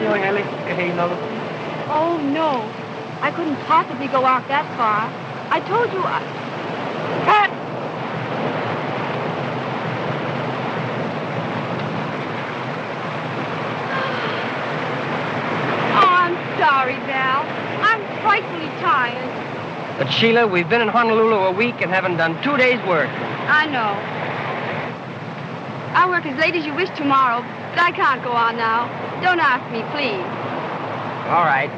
feeling I like to hear another? Oh, no. I couldn't possibly go out that far. I told you Cut! Oh, I'm sorry, Val. I'm frightfully tired. But, Sheila, we've been in Honolulu a week and haven't done 2 days' work. I know. I'll work as late as you wish tomorrow, but I can't go on now. Don't ask me, please. All right.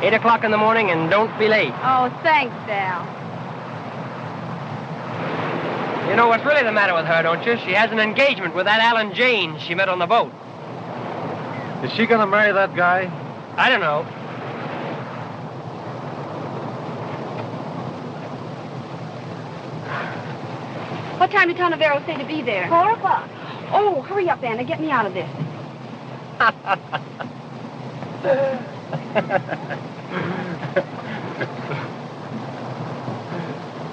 8 o'clock in the morning, and don't be late. Oh, thanks, Val. You know what's really the matter with her, don't you? She has an engagement with that Alan Jaynes she met on the boat. Is she going to marry that guy? I don't know. What time did Tonavero say to be there? 4 o'clock. Oh, hurry up, Anna. Get me out of this.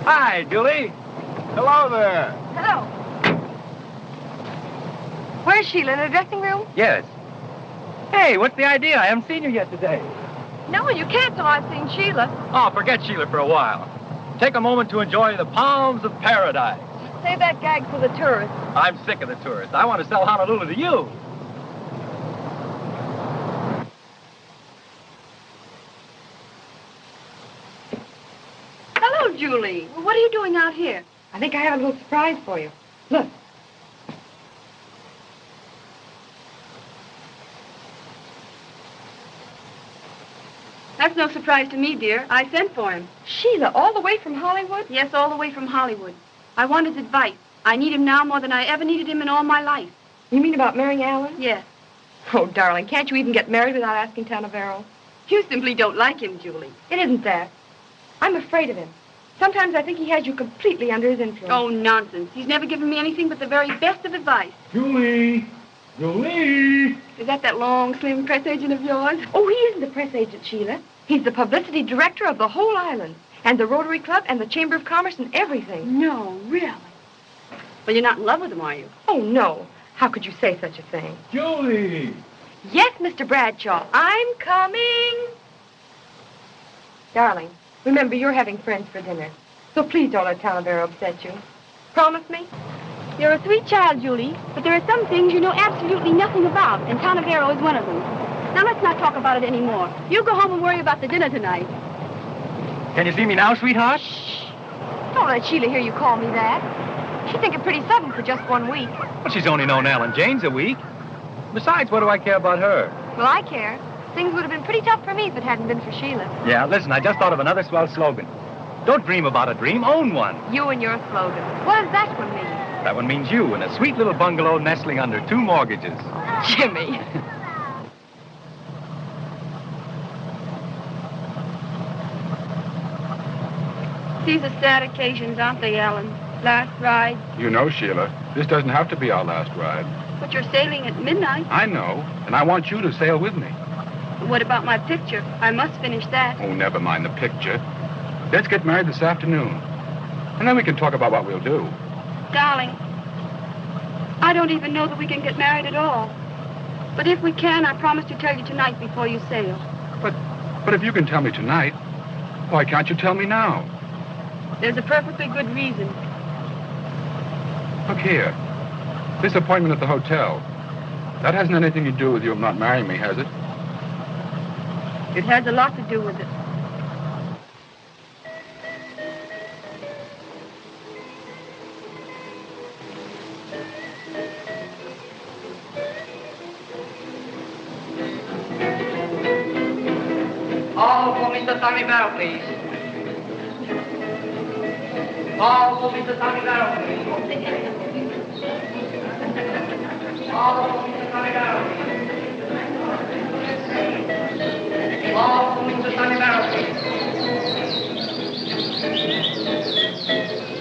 Hi, Julie. Hello there. Hello. Where's Sheila? In the dressing room? Yes. Hey, what's the idea? I haven't seen you yet today. No, you can't till I've seen Sheila. Oh, forget Sheila for a while. Take a moment to enjoy the palms of paradise. Save that gag for the tourists. I'm sick of the tourists. I want to sell Honolulu to you. Hello, Julie. Well, what are you doing out here? I think I have a little surprise for you. Look. That's no surprise to me, dear. I sent for him. Sheila, all the way from Hollywood? Yes, all the way from Hollywood. I want his advice. I need him now more than I ever needed him in all my life. You mean about marrying Alan? Yes. Oh, darling, can't you even get married without asking Tonavero? You simply don't like him, Julie. It isn't that. I'm afraid of him. Sometimes I think he has you completely under his influence. Oh, nonsense. He's never given me anything but the very best of advice. Julie! Julie! Is that long, slim press agent of yours? Oh, he isn't the press agent, Sheila. He's the publicity director of the whole island, and the Rotary Club, and the Chamber of Commerce, and everything. No, really? Well, you're not in love with him, are you? Oh, no. How could you say such a thing? Julie! Yes, Mr. Bradshaw, I'm coming. Darling, remember, you're having friends for dinner, so please don't let Tonavero upset you. Promise me? You're a sweet child, Julie, but there are some things you know absolutely nothing about, and Tonavero is one of them. Now, let's not talk about it anymore. You go home and worry about the dinner tonight. Can you see me now, sweetheart? Shh. Don't let Sheila hear you call me that. She'd think it pretty sudden for just 1 week. Well, she's only known Alan Jaynes a week. Besides, what do I care about her? Well, I care. Things would have been pretty tough for me if it hadn't been for Sheila. Yeah, listen, I just thought of another swell slogan. Don't dream about a dream, own one. You and your slogan. What does that one mean? That one means you in a sweet little bungalow nestling under 2 mortgages. Jimmy. These are sad occasions, aren't they, Alan? Last ride. You know, Sheila, this doesn't have to be our last ride. But you're sailing at midnight. I know, and I want you to sail with me. What about my picture? I must finish that. Oh, never mind the picture. Let's get married this afternoon, and then we can talk about what we'll do. Darling, I don't even know that we can get married at all. But if we can, I promise to tell you tonight before you sail. But if you can tell me tonight, why can't you tell me now? There's a perfectly good reason. Look here. This appointment at the hotel, that hasn't anything to do with you not marrying me, has it? It has a lot to do with it. All for Mr. Tonavero, please. All for Mr. Tonavero, please. All for Mr. Tonavero, please. All for Mr. Tonavero, please. All for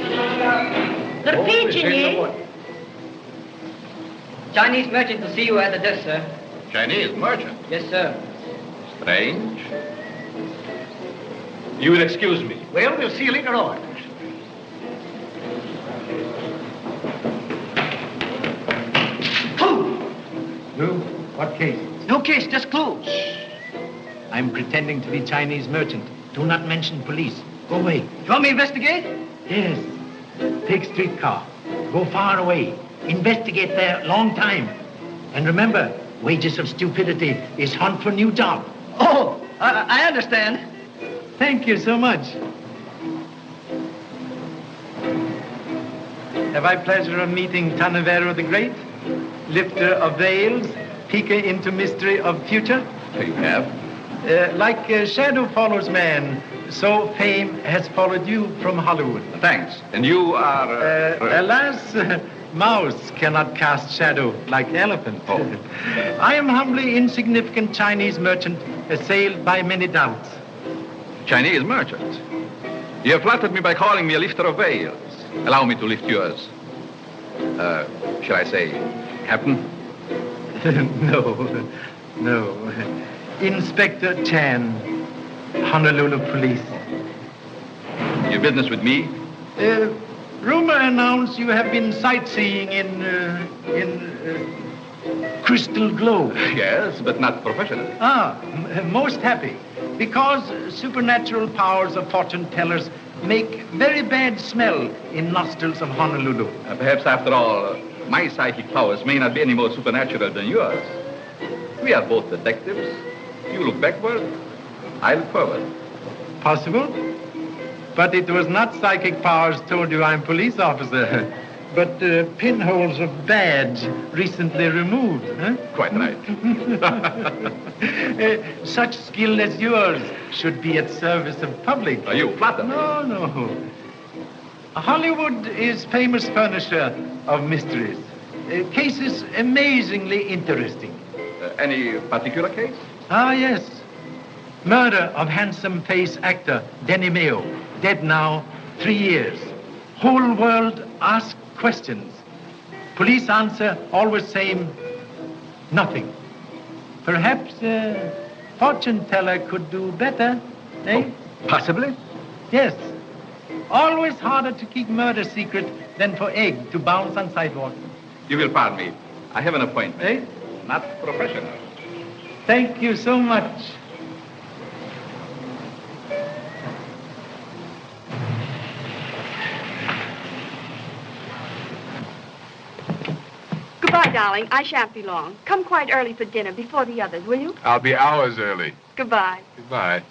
Mr. Tonavero, please. The pigeon, Chinese merchant to see you at the desk, sir. Chinese merchant? Yes, sir. Strange. You will excuse me. Well, we'll see you later on. Lou, what case? No case, just clues. I'm pretending to be Chinese merchant. Do not mention police. Go away. You want me to investigate? Yes. Take streetcar. Go far away. Investigate there long time. And remember, wages of stupidity is hunt for new job. Oh, I understand. Thank you so much. Have I pleasure of meeting Tanavero the Great, lifter of veils, peeker into mystery of future? You have. Like shadow follows man, so fame has followed you from Hollywood. Thanks. And you are... Alas, mouse cannot cast shadow like elephant. Oh. I am humbly insignificant Chinese merchant, assailed by many doubts. Chinese merchant. You have flattered me by calling me a lifter of veils. Allow me to lift yours. Shall I say, Captain? No. Inspector Chan, Honolulu Police. Your business with me? Rumor announced you have been sightseeing in Crystal Globe. Yes, but not professionally. Most happy. Because supernatural powers of fortune tellers make very bad smell in nostrils of Honolulu. Perhaps, after all, my psychic powers may not be any more supernatural than yours. We are both detectives. You look backward, I look forward. Possible? But it was not psychic powers told you I'm police officer, but pinholes of badge recently removed. Huh? Quite right. Such skill as yours should be at service of public. Are you flatter? No. Hollywood is famous furnisher of mysteries. Cases amazingly interesting. Any particular case? Yes. Murder of handsome face actor Denny Mayo, dead now 3 years. Whole world ask questions. Police answer always same, nothing. Perhaps fortune teller could do better, eh? Oh, possibly. Yes. Always harder to keep murder secret than for egg to bounce on sidewalk. You will pardon me. I have an appointment. Eh? Not professional. Thank you so much. Goodbye, darling. I shan't be long. Come quite early for dinner before the others, will you? I'll be hours early. Goodbye. Goodbye.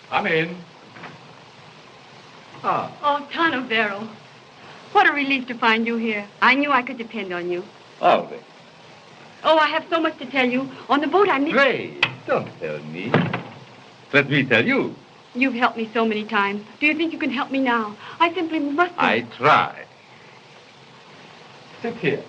Come in. Oh, Tanavero. What a relief to find you here. I knew I could depend on you. Always. Oh, I have so much to tell you. On the boat, I missed... Pray, don't tell me. Let me tell you. You've helped me so many times. Do you think you can help me now? I simply must... I try. Sit here.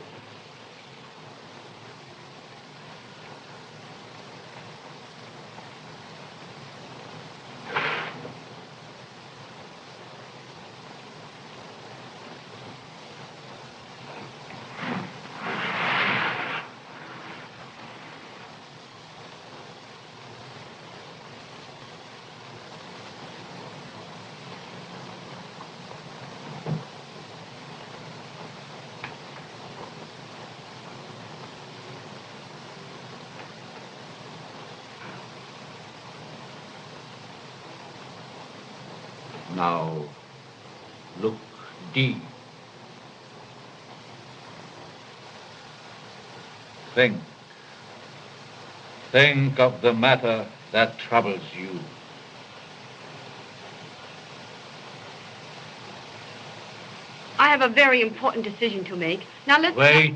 Now, look deep. Think. Think of the matter that troubles you. I have a very important decision to make. Now, let's... Wait.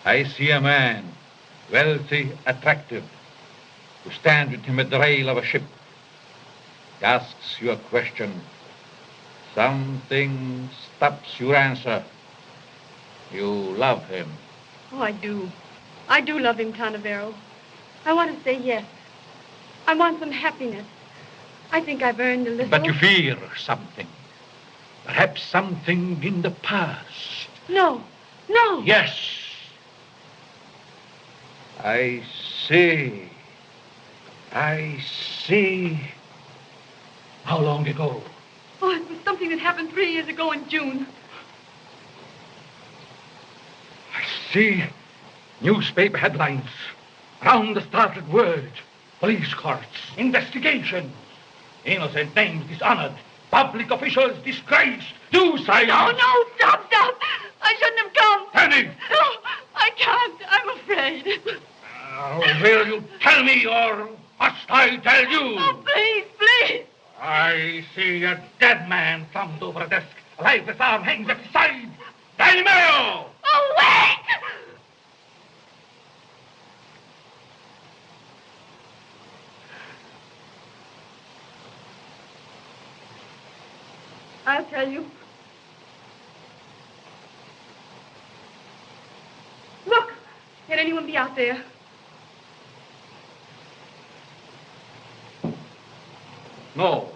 I see a man, wealthy, attractive, who stands with him at the rail of a ship. He asks you a question. Something stops your answer. You love him. Oh, I do. I do love him, Tanavero. I want to say yes. I want some happiness. I think I've earned a little. But you fear something. Perhaps something in the past. No. No. Yes. I see. I see. How long ago? Oh, it was something that happened 3 years ago in June. I see newspaper headlines. Round the startled word. Police courts. Investigations. Innocent names dishonored. Public officials disgraced. Do silence. No, stop. I shouldn't have come. Penny. No, I can't. I'm afraid. Will you tell me or must I tell you? Oh, please. I see a dead man slumped over a desk. A lifeless arm hangs at his side. DeGaetano! Oh, wait! I'll tell you. Look! Can anyone be out there? No.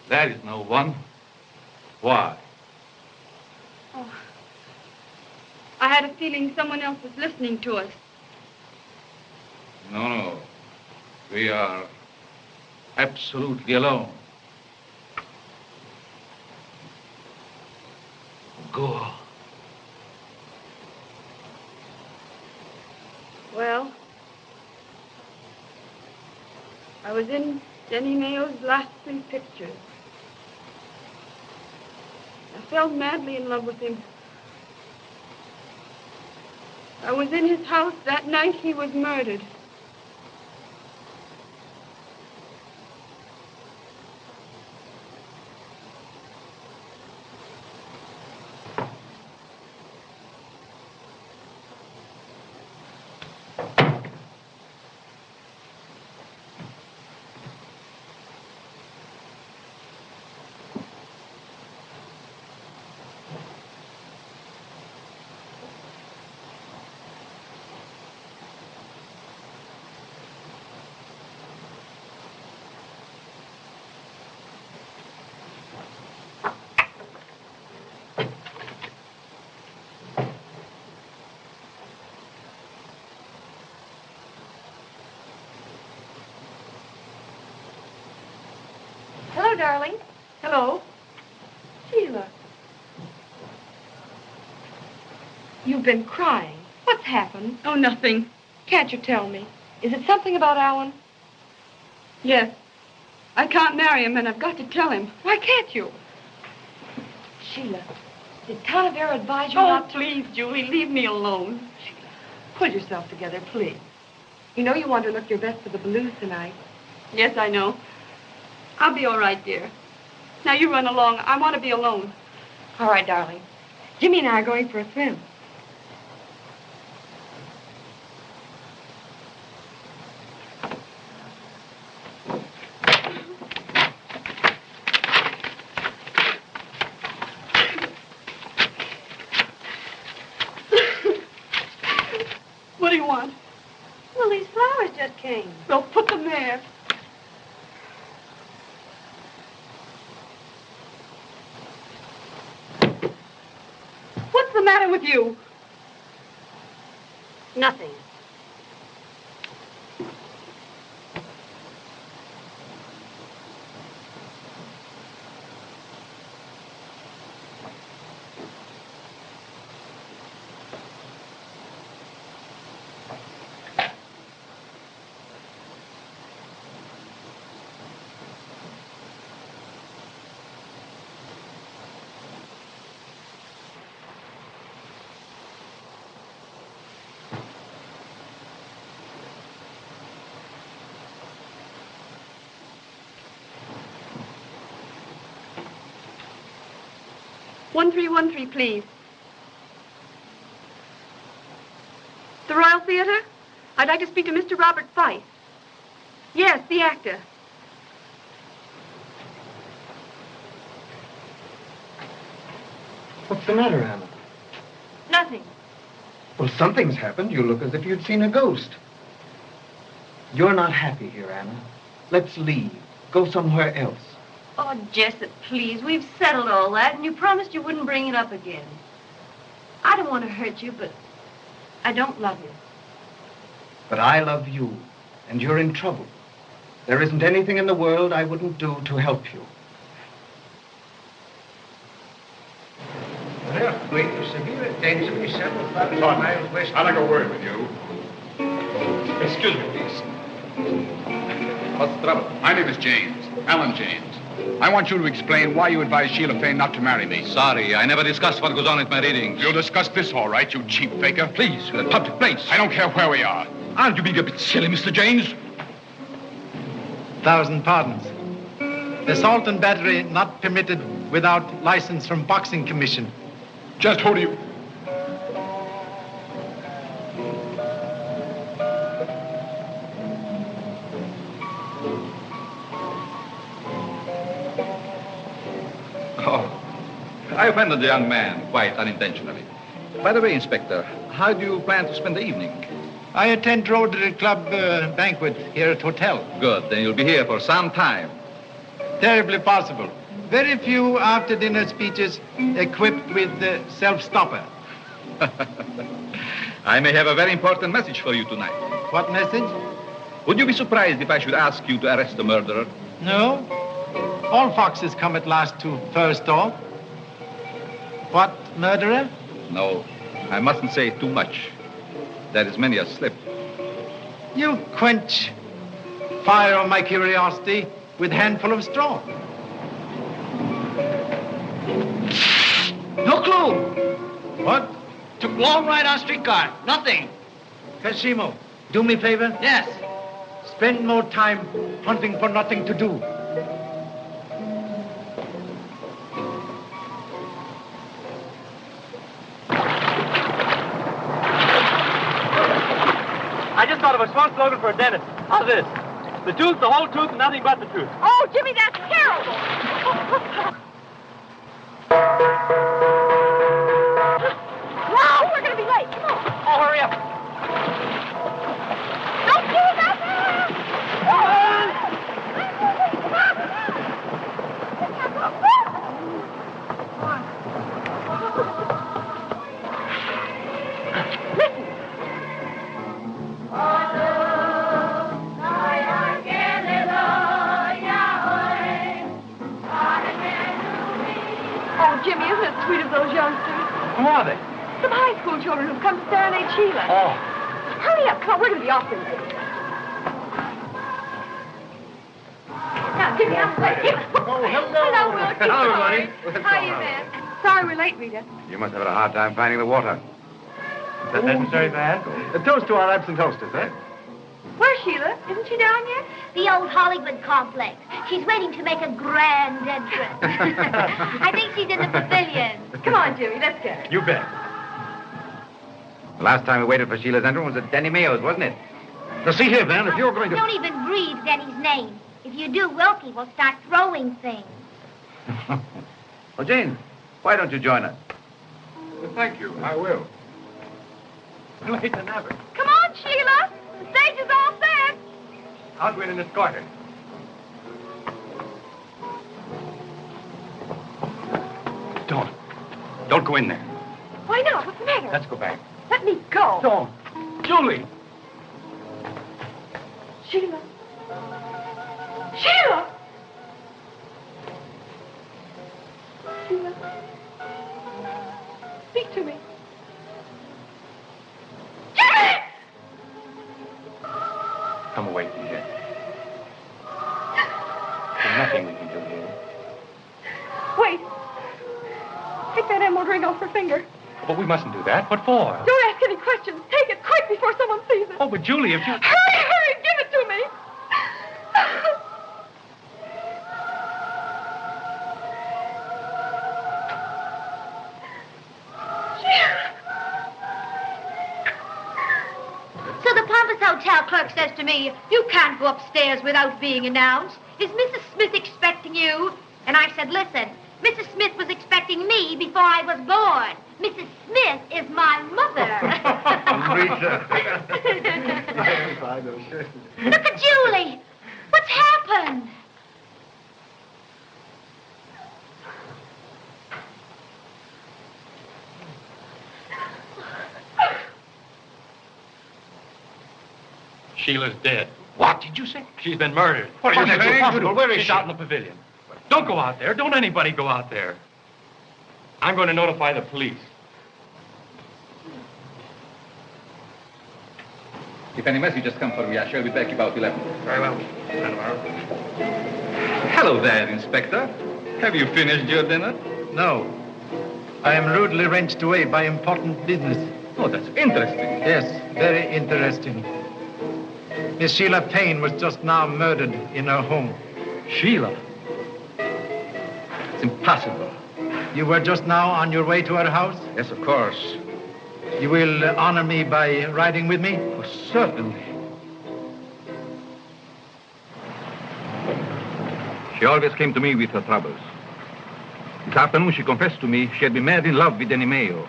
There is no one. Why? Oh. I had a feeling someone else was listening to us. No. We are absolutely alone. Go. Well, I was in Denny Mayo's last 3 pictures. I fell madly in love with him. I was in his house that night he was murdered. Hello, darling. Hello? Sheila. You've been crying. What's happened? Oh, nothing. Can't you tell me? Is it something about Alan? Yes. I can't marry him, and I've got to tell him. Why can't you? Sheila, did Tanavera advise you Oh, not to... please, Julie, leave me alone. Sheila, pull yourself together, please. You know you want to look your best for the blues tonight. Yes, I know. I'll be all right, dear. Now, you run along. I want to be alone. All right, darling. Jimmy and I are going for a swim. What do you want? Well, these flowers just came. Well, put them there. What's the matter with you? Nothing. One 1313, please. The Royal Theater? I'd like to speak to Mr. Robert Frye. Yes, the actor. What's the matter, Anna? Nothing. Well, something's happened. You look as if you'd seen a ghost. You're not happy here, Anna. Let's leave. go somewhere else. Oh, Jessup, please. We've settled all that, and you promised you wouldn't bring it up again. I don't want to hurt you, but I don't love you. But I love you, and you're in trouble. There isn't anything in the world I wouldn't do to help you. I'd like a word with you. Excuse me, please. What's the trouble? My name is Jaynes, Alan Jaynes. I want you to explain why you advised Shelah Fayne not to marry me. Sorry, I never discussed what goes on at my readings. You'll discuss this, all right, you cheap faker. Please, we're a public place. I don't care where we are. Aren't you being a bit silly, Mr. Jaynes? 1,000 pardons. Assault and battery not permitted without license from Boxing Commission. Just who do you... Oh, I offended the young man quite unintentionally. By the way, Inspector, how do you plan to spend the evening? I attend Rotary Club banquet here at hotel. Good, then you'll be here for some time. Terribly possible. Very few after-dinner speeches equipped with self-stopper. I may have a very important message for you tonight. What message? Would you be surprised if I should ask you to arrest the murderer? No. All foxes come at last to first off. What, murderer? No, I mustn't say too much. There is many a slip. You quench fire of my curiosity with handful of straw. No clue. What? Took long ride on streetcar. Nothing. Casimo, do me a favor. Yes. Spend more time hunting for nothing to do. I just thought of a smart slogan for a dentist. How's this? The tooth, the whole tooth, and nothing but the truth. Oh, Jimmy, that's terrible. Wow, we're going to be late. Come on. Oh, hurry up. Don't do that. Listen. Oh, Jimmy, isn't it sweet of those youngsters? Who are they? Some high school children who've come to serenade Shelah. Oh. Hurry up, come on, we're going to be awfully late. Now, Jimmy, I'm late. Oh, hello. Hello, Will. Hello, everybody. How are you, man? Sorry we're late, Rita. You must have had a hard time finding the water. Is that necessary, Van? A toast to our absent hostess, eh? Where's Shelah? Isn't she down yet? The old Hollywood complex. She's waiting to make a grand entrance. I think she's in the pavilion. Come on, Jimmy, let's go. You bet. The last time we waited for Sheila's entrance was at Denny Mayo's, wasn't it? Now, see here, Van, if you're going to... Don't even breathe Denny's name. If you do, Wilkie will start throwing things. Well, Jane, why don't you join us? Well, thank you. I will. Late than ever. Come on, Shelah. The stage is all set. I'll go in and escort her. Don't go in there. Why not? What's the matter? Let's go back. Let me go. Don't. Julie! Shelah. Shelah! Shelah. Speak to me. Jimmy! Come away from here. There's nothing we can do here. Wait. Take that emerald ring off her finger. But we mustn't do that. What for? Don't ask any questions. Take it quick before someone sees it. Oh, but Julie, if you... Hurry, give it to me. So the pompous hotel clerk says to me, you can't go upstairs without being announced. Is Mrs. Smith expecting you? And I said, listen, Mrs. Smith was expecting me before I was born. Mrs. Smith is my mother. Rita. Look at Julie. What's happened? Sheila's dead. What did you say? She's been murdered. What are you saying? Impossible. Where is She's she? out in the pavilion. Don't go out there. Don't anybody go out there. I'm going to notify the police. If any messages come for me, I shall be back about 11. Very well. Hello there, Inspector. Have you finished your dinner? No. I am rudely wrenched away by important business. Oh, that's interesting. Yes, very interesting. Miss Shelah Fayne was just now murdered in her home. Sheila? It's impossible. You were just now on your way to her house? Yes, of course. You will honor me by riding with me? Oh, certainly. She always came to me with her troubles. This afternoon, she confessed to me she had been mad in love with Denimeo.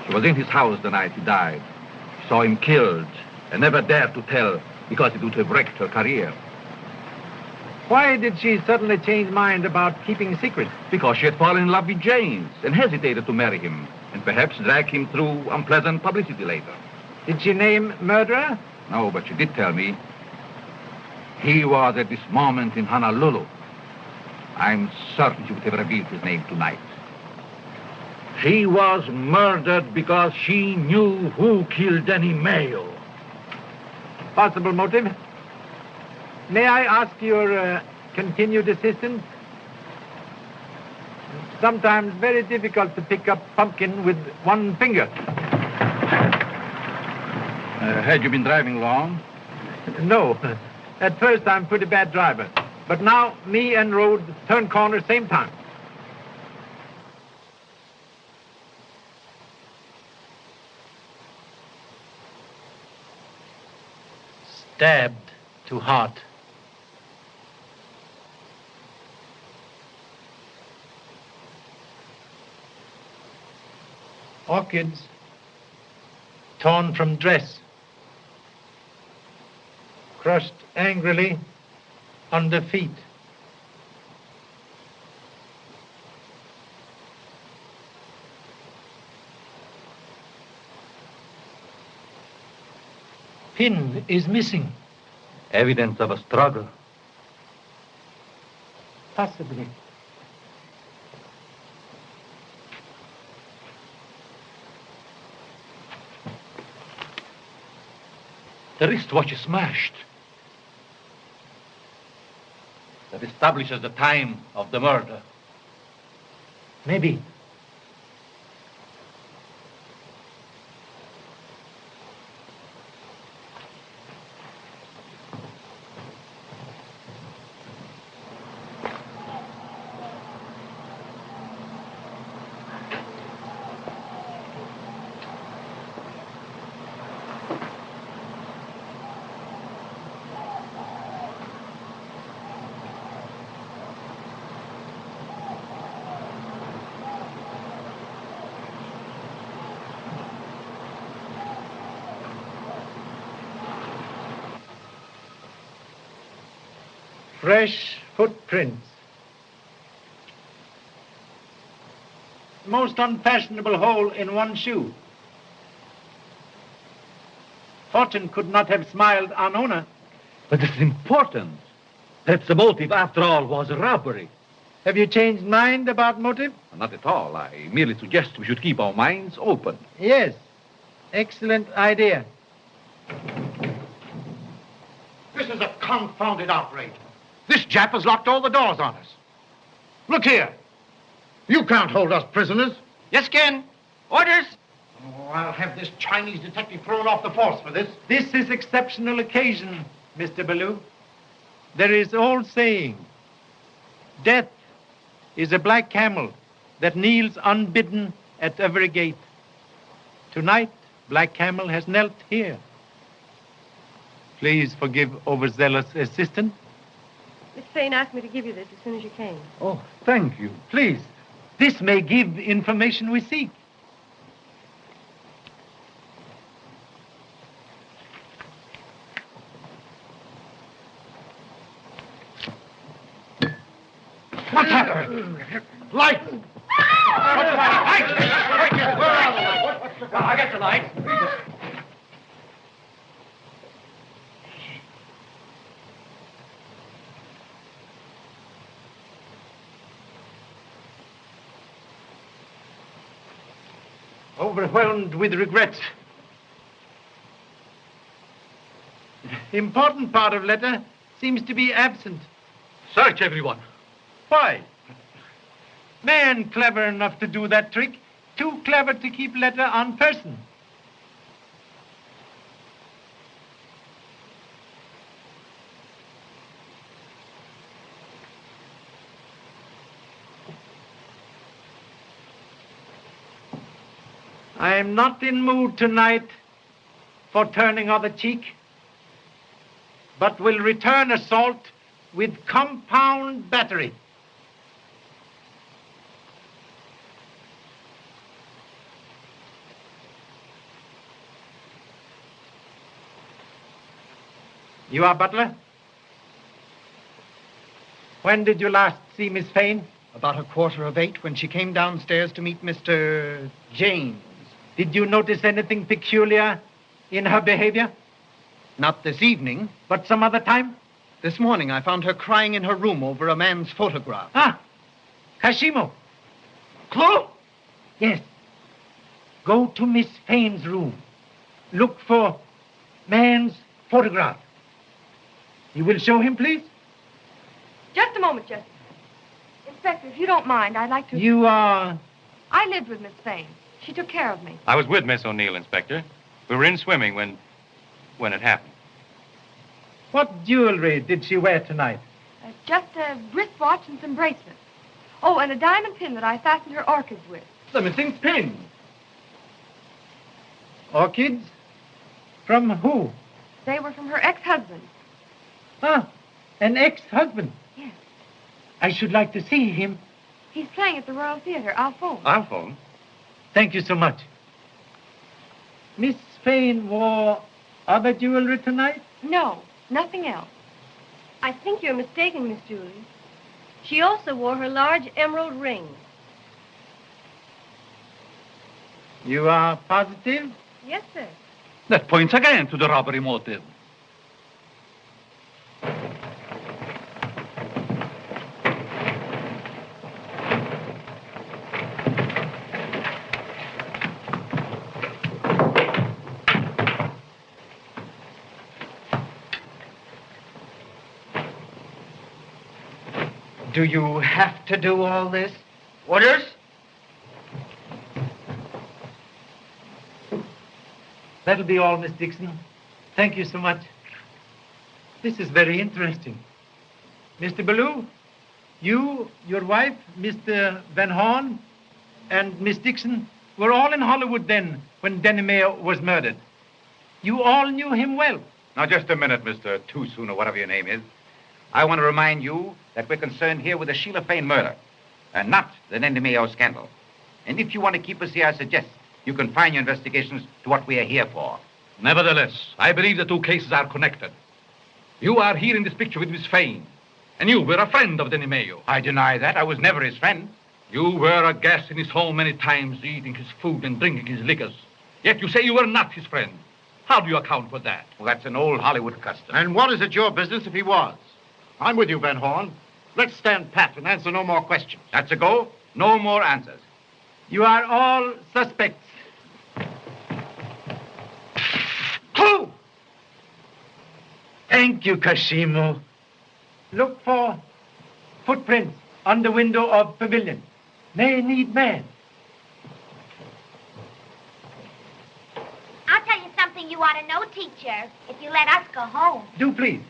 She was in his house the night he died. She saw him killed and never dared to tell because it would have wrecked her career. Why did she suddenly change mind about keeping secret? Because she had fallen in love with Jaynes and hesitated to marry him and perhaps drag him through unpleasant publicity later. Did she name murderer? No, but she did tell me he was at this moment in Honolulu. I'm certain she would have revealed his name tonight. She was murdered because she knew who killed Denimeo. Possible motive? May I ask your continued assistance? Sometimes very difficult to pick up pumpkin with one finger. Had you been driving long? No. At first, I'm a pretty bad driver. But now, me and road turn corner same time. Stabbed to heart. Orchids torn from dress. Crushed angrily under feet. Pin is missing. Evidence of a struggle. Possibly. The wristwatch is smashed. That establishes the time of the murder. Maybe. Fresh footprints. Most unfashionable hole in one shoe. Fortune could not have smiled on owner. But this is important. Perhaps the motive, after all, was robbery. Have you changed mind about motive? Not at all. I merely suggest we should keep our minds open. Yes. Excellent idea. This is a confounded outrage. This Jap has locked all the doors on us. Look here. You can't hold us prisoners. Yes, Ken. Orders. Oh, I'll have this Chinese detective thrown off the force for this. This is exceptional occasion, Mr. Ballou. There is old saying, death is a black camel that kneels unbidden at every gate. Tonight, Black Camel has knelt here. Please forgive overzealous assistant. Miss Fayne asked me to give you this as soon as you came. Oh, thank you. Please, this may give information we seek. What's happening? Light! What's the matter? Light! Where are the lights? I got the lights. overwhelmed with regrets. Important part of letter seems to be absent. Search everyone. Why? Man clever enough to do that trick. Too clever to keep letter on person. I am not in mood tonight for turning other cheek, but will return assault with compound battery. You are butler? When did you last see Miss Fayne? About 8:15 when she came downstairs to meet Mr. Jaynes. Did you notice anything peculiar in her behavior? Not this evening. But some other time? This morning I found her crying in her room over a man's photograph. Ah, Kashimo. Clue? Yes. Go to Miss Fayne's room. Look for man's photograph. You will show him, please? Just a moment, Jesse. Inspector, if you don't mind, I'd like to... You are... I lived with Miss Fayne. She took care of me. I was with Miss O'Neill, Inspector. We were in swimming when it happened. What jewelry did she wear tonight? Just a wristwatch and some bracelets. Oh, and a diamond pin that I fastened her orchids with. The missing pin. Orchids? From who? They were from her ex-husband. Ah, an ex-husband. Yes. I should like to see him. He's playing at the Royal Theatre. I'll phone. I'll phone. Thank you so much. Miss Fayne wore other jewelry tonight? No, nothing else. I think you're mistaken, Miss Julie. She also wore her large emerald ring. You are positive? Yes, sir. That points again to the robbery motive. Do you have to do all this? Orders? That'll be all, Miss Dixon. Thank you so much. This is very interesting. Mr. Ballou, you, your wife, Mr. Van Horn, and Miss Dixon were all in Hollywood then when Danny Mayo was murdered. You all knew him well. Now, just a minute, Mr. Too Soon, or whatever your name is. I want to remind you that we're concerned here with the Shelah Fayne murder, and not the Danny Mayo scandal. And if you want to keep us here, I suggest you confine your investigations to what we are here for. Nevertheless, I believe the two cases are connected. You are here in this picture with Miss Fayne, and you were a friend of Danny Mayo. I deny that. I was never his friend. You were a guest in his home many times, eating his food and drinking his liquors. Yet you say you were not his friend. How do you account for that? Well, that's an old Hollywood custom. And what is it your business if he was? I'm with you, Van Horn. Let's stand pat and answer no more questions. That's a go. No more answers. You are all suspects. Clue! Thank you, Kashimo. Look for footprints on the window of pavilion. May need man. I'll tell you something you ought to know, teacher, if you let us go home. Do please.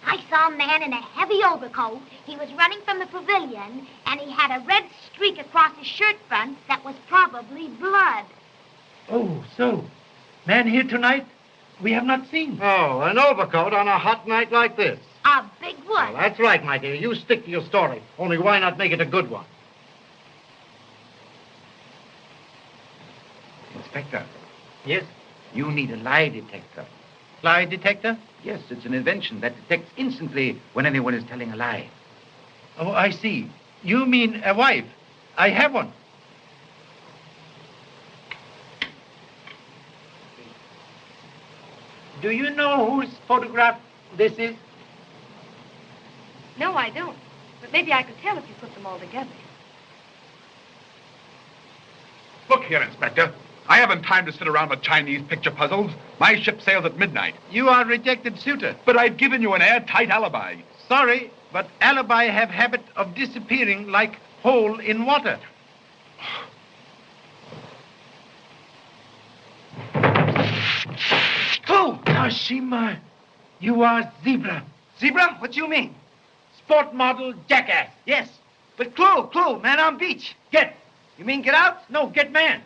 I saw a man in a heavy overcoat. He was running from the pavilion, and he had a red streak across his shirt front that was probably blood. Oh, so. Man here tonight we have not seen. Oh, an overcoat on a hot night like this. A big one. Well, that's right, my dear. You stick to your story. Only why not make it a good one? Inspector, Yes? you need a lie detector. Lie detector? Yes, it's an invention that detects instantly when anyone is telling a lie. Oh, I see. You mean a wife. I have one. Do you know whose photograph this is? No, I don't. But maybe I could tell if you put them all together. Look here, Inspector. I haven't time to sit around with Chinese picture puzzles. My ship sails at midnight. You are rejected suitor. But I've given you an airtight alibi. Sorry, but alibi have habit of disappearing like hole in water. Oh, Kashima, you are zebra. Zebra? What do you mean? Sport model jackass. Yes. But clue, man on beach. Get. You mean get out? No, get man.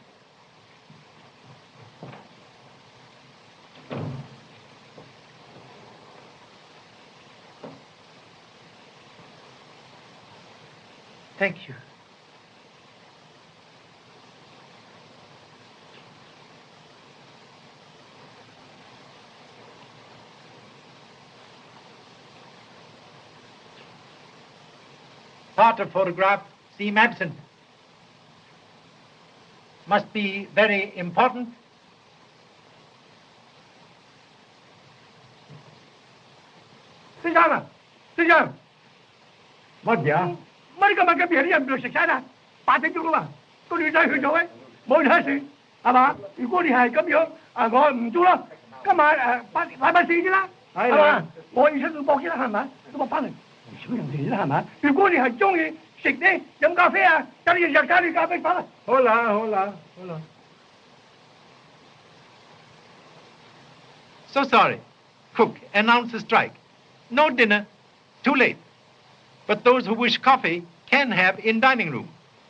Thank you. Part of photograph seem absent. Must be very important. Sit down. Sit down. Mất dạ. Mấy cái mà cái biển em được sạch sẽ nè. Bà thấy chú mà. Có đi ra huyền đâu ấy. Mỗi thế gì. À bà,如果你係咁樣，我唔做啦。今晚禮拜四啫啦。係嘛？我要出去搏先啦，係咪？咁我翻嚟少人哋啦，係咪？如果你係中意食啲飲咖啡啊，等你日加啲咖啡粉啦。好啦，好啦，好啦。So sorry. Cook announced a strike. No dinner. Too late. But those who wish coffee can have in dining room.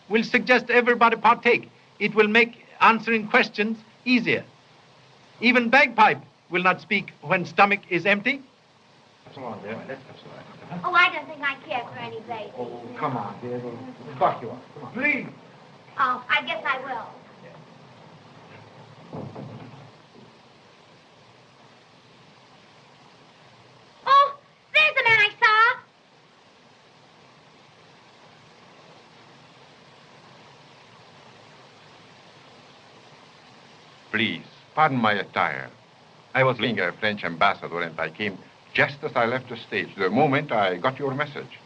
We'll suggest everybody partake. It will make answering questions easier. Even bagpipe will not speak when stomach is empty. Oh, I don't think I care for any baby. Oh, come on, dear. Of course you are. Come on. Please. Oh, I guess I will. Oh, there's the man I saw. Please, pardon my attire. I was being a French ambassador and I came just as I left the stage, the moment I got your message.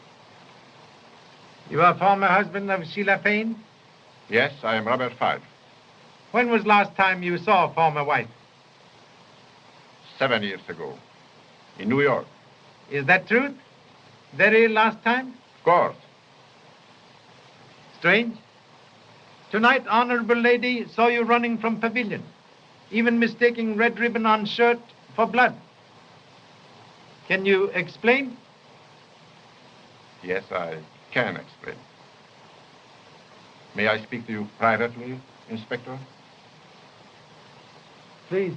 You are former husband of Shelah Fayne? Yes, I am Robert Frye. When was last time you saw a former wife? 7 years ago, in New York. Is that truth? Very last time? Of course. Strange. Tonight, honorable lady saw you running from pavilion, even mistaking red ribbon on shirt for blood. Can you explain? Yes, I can explain. May I speak to you privately, Inspector? Please.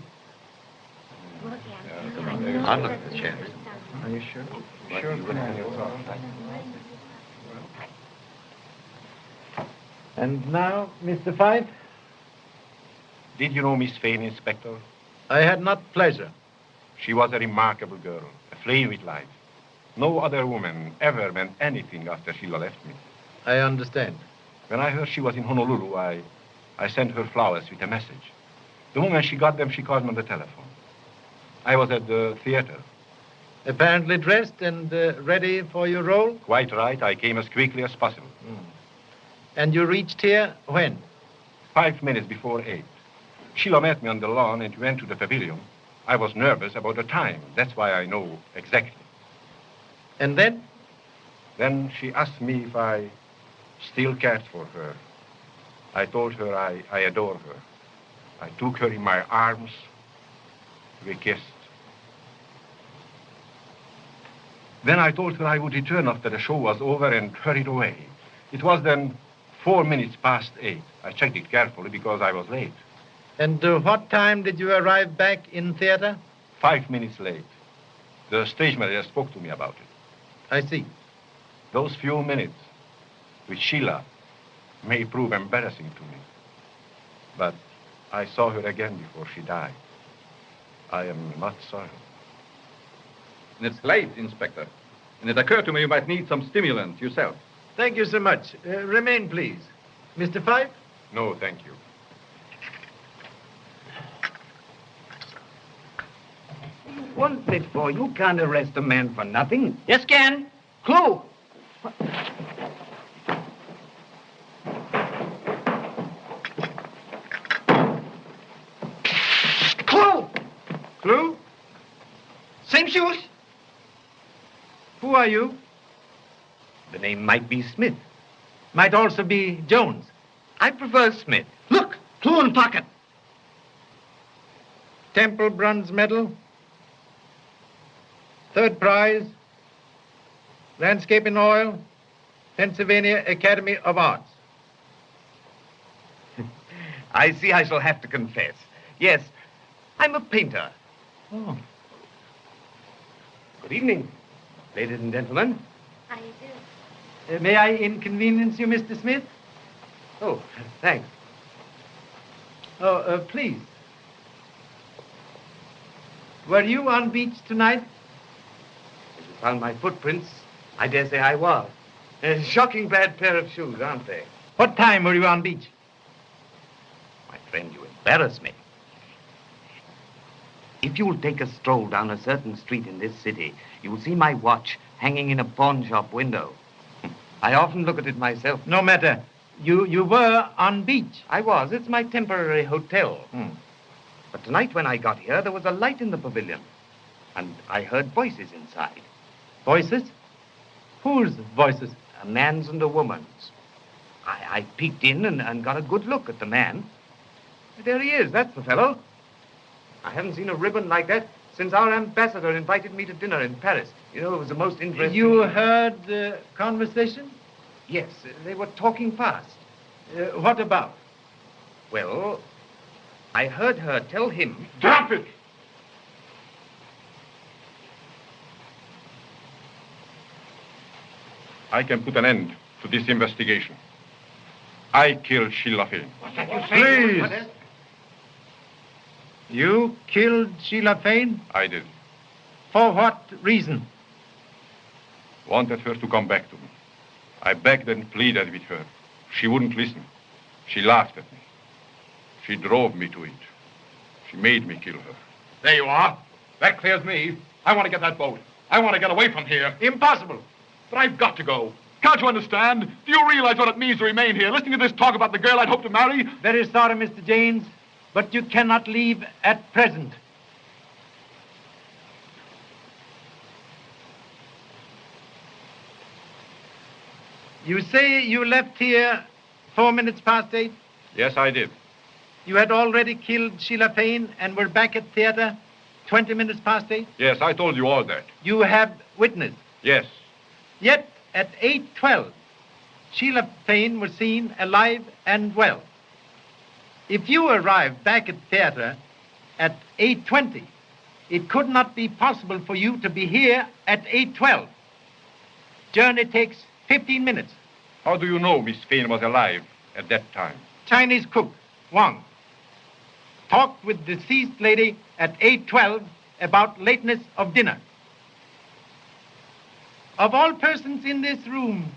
I'll look at the chair. Are you sure? Sure. And now, Mr. Fife? Did you know Miss Fayne, Inspector? I had not pleasure. She was a remarkable girl, aflame with life. No other woman ever meant anything after Sheila left me. I understand. When I heard she was in Honolulu, I sent her flowers with a message. The moment she got them, she called me on the telephone. I was at the theater. Apparently dressed and ready for your role? Quite right. I came as quickly as possible. And you reached here when? 5 minutes before 8. Sheila met me on the lawn and went to the pavilion. I was nervous about the time. That's why I know exactly. And then? Then she asked me if I still cared for her. I told her I adore her. I took her in my arms. We kissed. Then I told her I would return after the show was over and hurried away. It was then 4 minutes past 8. I checked it carefully because I was late. And what time did you arrive back in theater? 5 minutes late. The stage manager spoke to me about it. I see. Those few minutes with Sheila may prove embarrassing to me. But I saw her again before she died. I am not sorry. It's late, Inspector. And it occurred to me you might need some stimulant yourself. Thank you so much. Remain, please. Mr. Fife? No, thank you. One bit for you can't arrest a man for nothing. Yes, can. Clue. shoes. Who are you? The name might be Smith. Might also be Jones. I prefer Smith. Look, clue in pocket. Temple Bronze Medal. Third prize. Landscape in oil. Pennsylvania Academy of Arts. I see I shall have to confess. Yes, I'm a painter. Oh. Good evening, ladies and gentlemen. How do you do? May I inconvenience you, Mr. Smith? Oh, thanks. Oh, please. Were you on beach tonight? If you found my footprints, I dare say I was. A shocking bad pair of shoes, aren't they? What time were you on beach? My friend, you embarrass me. If you'll take a stroll down a certain street in this city, you'll see my watch hanging in a pawn shop window. I often look at it myself. No matter. You were on beach. I was. It's my temporary hotel. Hmm. But tonight when I got here, there was a light in the pavilion. And I heard voices inside. Voices? Whose voices? A man's and a woman's. I peeked in and got a good look at the man. There he is. That's the fellow. I haven't seen a ribbon like that since our ambassador invited me to dinner in Paris. You know, it was the most interesting... You heard conversation? Yes, they were talking fast. What about? Well, I heard her tell him... Drop it! I can put an end to this investigation. I killed Shelah Fayne. Please. You killed Shelah Fayne? I did. For what reason? Wanted her to come back to me. I begged and pleaded with her. She wouldn't listen. She laughed at me. She drove me to it. She made me kill her. There you are. That clears me. I want to get that boat. I want to get away from here. Impossible. But I've got to go. Can't you understand? Do you realize what it means to remain here, listening to this talk about the girl I'd hoped to marry? Very sorry, Mr. Jaynes, but you cannot leave at present. You say you left here 4 minutes past 8? Yes, I did. You had already killed Shelah Fayne and were back at theater 20 minutes past 8? Yes, I told you all that. You have witnessed? Yes. Yet at 8:12, Shelah Fayne was seen alive and well. If you arrived back at theater at 8:20, it could not be possible for you to be here at 8:12. Journey takes 15 minutes. How do you know Miss Fayne was alive at that time? Chinese cook, Wang, talked with deceased lady at 8:12 about lateness of dinner. Of all persons in this room,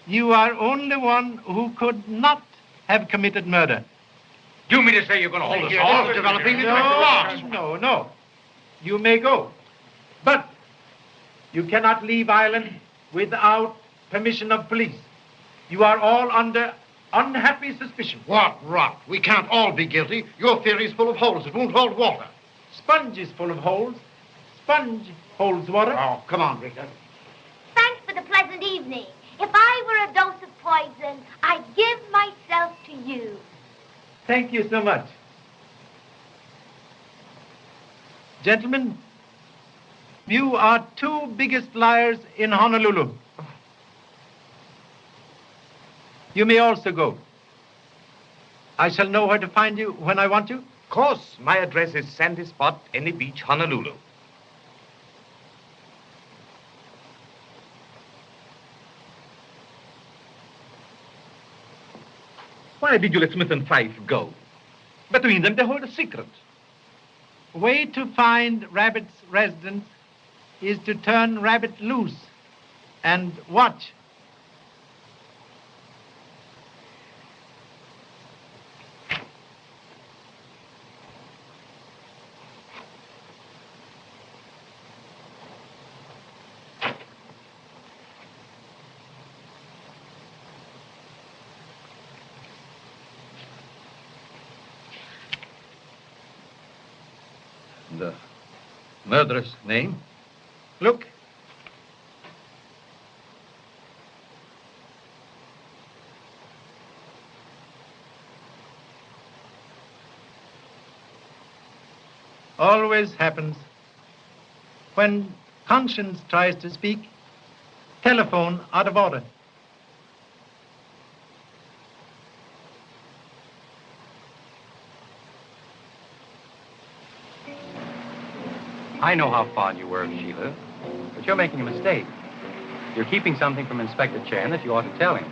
you are only one who could not have committed murder. Do you mean to say you're going to hold us all? This is developing into a farce. No. You may go. But you cannot leave Ireland without permission of police. You are all under unhappy suspicion. What rot. We can't all be guilty. Your theory's full of holes. It won't hold water. Sponge is full of holes. Sponge holds water. Oh, come on, Rita. Thanks for the pleasant evening. If I were a dose of poison, I'd give myself to you. Thank you so much. Gentlemen, you are two biggest liars in Honolulu. You may also go. I shall know where to find you when I want you. Of course, my address is Sandy Spot, Any Beach, Honolulu. Why did you let Smith and Frye go? Between them, they hold a secret. Way to find Rabbit's residence is to turn Rabbit loose and watch. The murderer's name? Look. Always happens. When conscience tries to speak, telephone out of order. I know how fond you were of Shelah, but you're making a mistake. You're keeping something from Inspector Chan that you ought to tell him.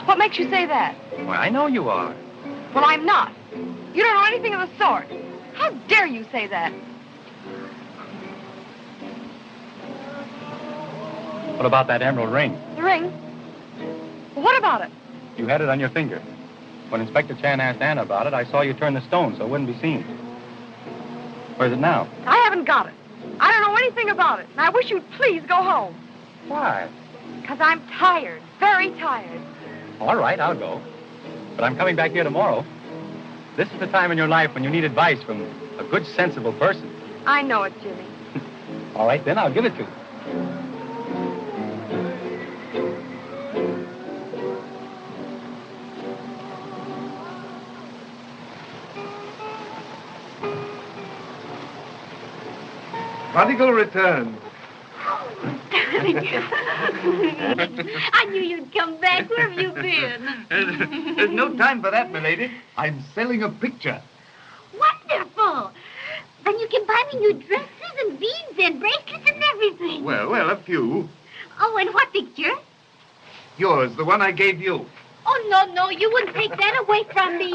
What makes you say that? Well, I know you are. Well, I'm not. You don't know anything of the sort. How dare you say that? What about that emerald ring? The ring? Well, what about it? You had it on your finger. When Inspector Chan asked Anna about it, I saw you turn the stone so it wouldn't be seen. Where's it now? I haven't got it. I don't know anything about it, and I wish you'd please go home. Why? Because I'm tired, very tired. All right, I'll go. But I'm coming back here tomorrow. This is the time in your life when you need advice from a good, sensible person. I know it, Jimmy. All right, then, I'll give it to you. Prodigal return. I knew you'd come back. Where have you been? There's no time for that, milady. I'm selling a picture. Wonderful. Then you can buy me new dresses and beads and bracelets and everything. Well, a few. Oh, and what picture? Yours, the one I gave you. Oh, no, you wouldn't take that away from me.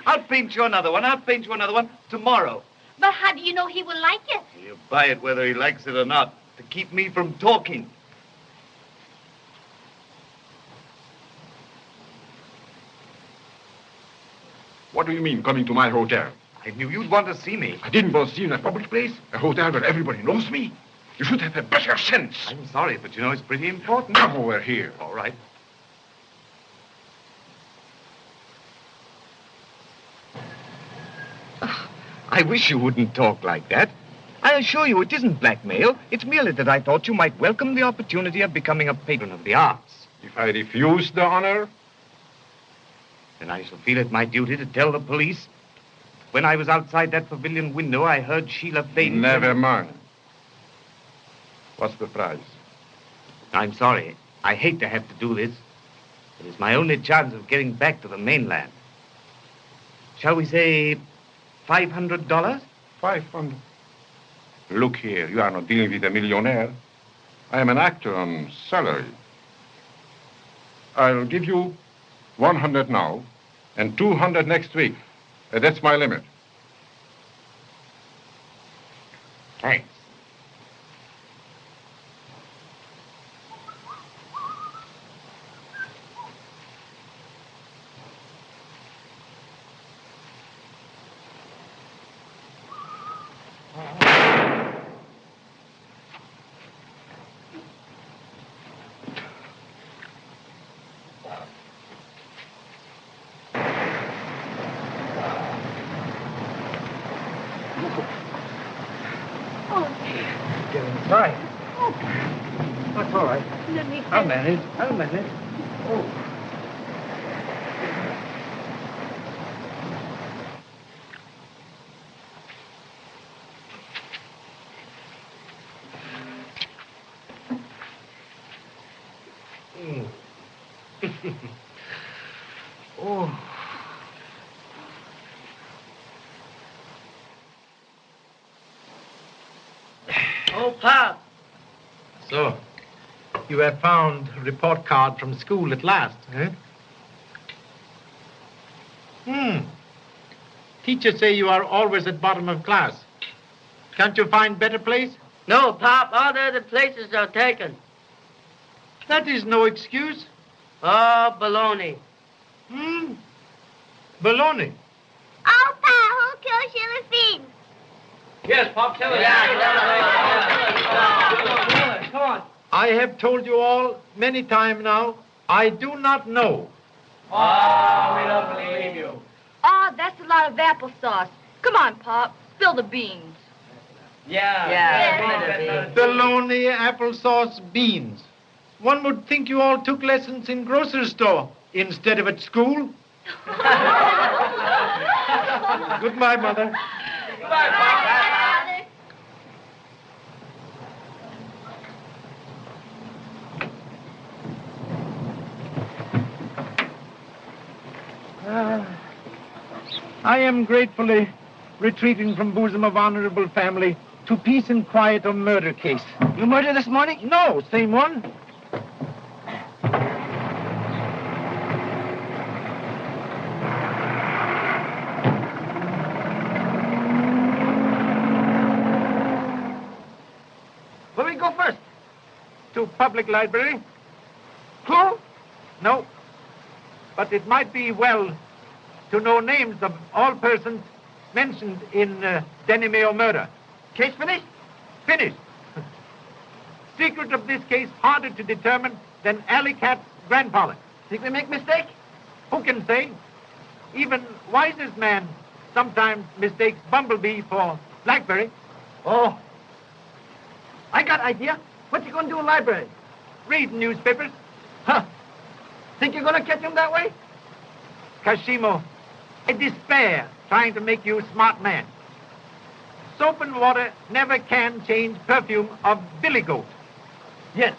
I'll paint you another one. Tomorrow. But how do you know he will like it? He'll buy it whether he likes it or not, to keep me from talking. What do you mean, coming to my hotel? I knew you'd want to see me. I didn't want to see you in a public place. A hotel where everybody knows me. You should have a better sense. I'm sorry, but you know it's pretty important. Come over here. All right. I wish you wouldn't talk like that. I assure you it isn't blackmail. It's merely that I thought you might welcome the opportunity of becoming a patron of the arts. If I refuse the honor? Then I shall feel it my duty to tell the police. When I was outside that pavilion window, I heard Shelah Fayne... Never mind. What's the price? I'm sorry. I hate to have to do this. It is my only chance of getting back to the mainland. Shall we say $500? 500. Look here, you are not dealing with a millionaire. I am an actor on salary. I'll give you 100 now and 200 next week. That's my limit. Thanks. Right. That's all right. I'll manage. Oh. Oh. Oh, Pop. So, you have found a report card from school at last, eh? Teachers say you are always at bottom of class. Can't you find better place? No, Pop. All the other places are taken. That is no excuse. Oh, baloney. Baloney. Oh, Pa, who killed Shelah Fayne? Yes, Pop, tell us. Come on. I have told you all many times now, I do not know. Oh, we don't believe you. Oh, that's a lot of applesauce. Come on, Pop. Spill the beans. Yeah. Bologna applesauce beans. One would think you all took lessons in grocery store instead of at school. Goodbye, Mother. I am gratefully retreating from bosom of honorable family to peace and quiet of murder case. You murdered this morning? No, same one. Where we go first? To public library. Clue? No. But it might be well to know names of all persons mentioned in Denny Mayo murder. Case finished? Finished. Secret of this case harder to determine than Alley Cat's grandfather. Think we make mistake? Who can say? Even wisest man sometimes mistakes bumblebee for blackberry. Oh. I got idea. What you gonna do in library? Read newspapers. Huh. Think you're gonna catch him that way? Kashimo, I despair trying to make you a smart man. Soap and water never can change perfume of billy goat. Yes.